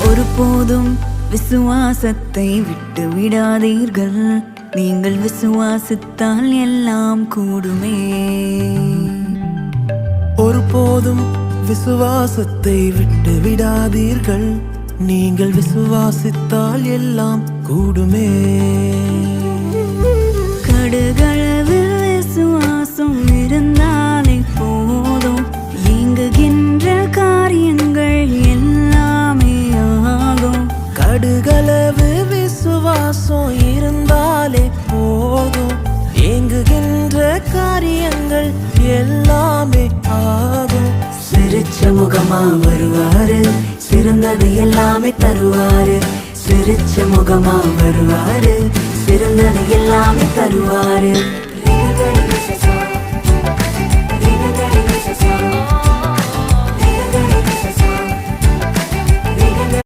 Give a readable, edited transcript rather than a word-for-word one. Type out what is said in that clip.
ஒருபோதும் விசுவாசத்தை விட்டு விடாதீர்கள். நீங்கள் விசுவாசித்தால் எல்லாம் கூடுமே. ஒருபோதும் விசுவாசத்தை விட்டு விடாதீர்கள். நீங்கள் விசுவாசித்தால் எல்லாம் கூடுமே. கடுகளவு விசுவாசம் இருந்தாலே போதும், இயங்குகின்ற காரியங்கள் எல்லாமே ஆகும். கடுகளவு விசுவாசம் இருந்தாலே போதும், இயங்குகின்ற காரியங்கள் எல்லாமே ஆகும். சிரிச்ச முகமா வருவாரு, சிறந்தது எல்லாமே தருவாரு. சிரிச்ச முகமா வருவாரு, சிறந்தது எல்லாமே தருவாரு.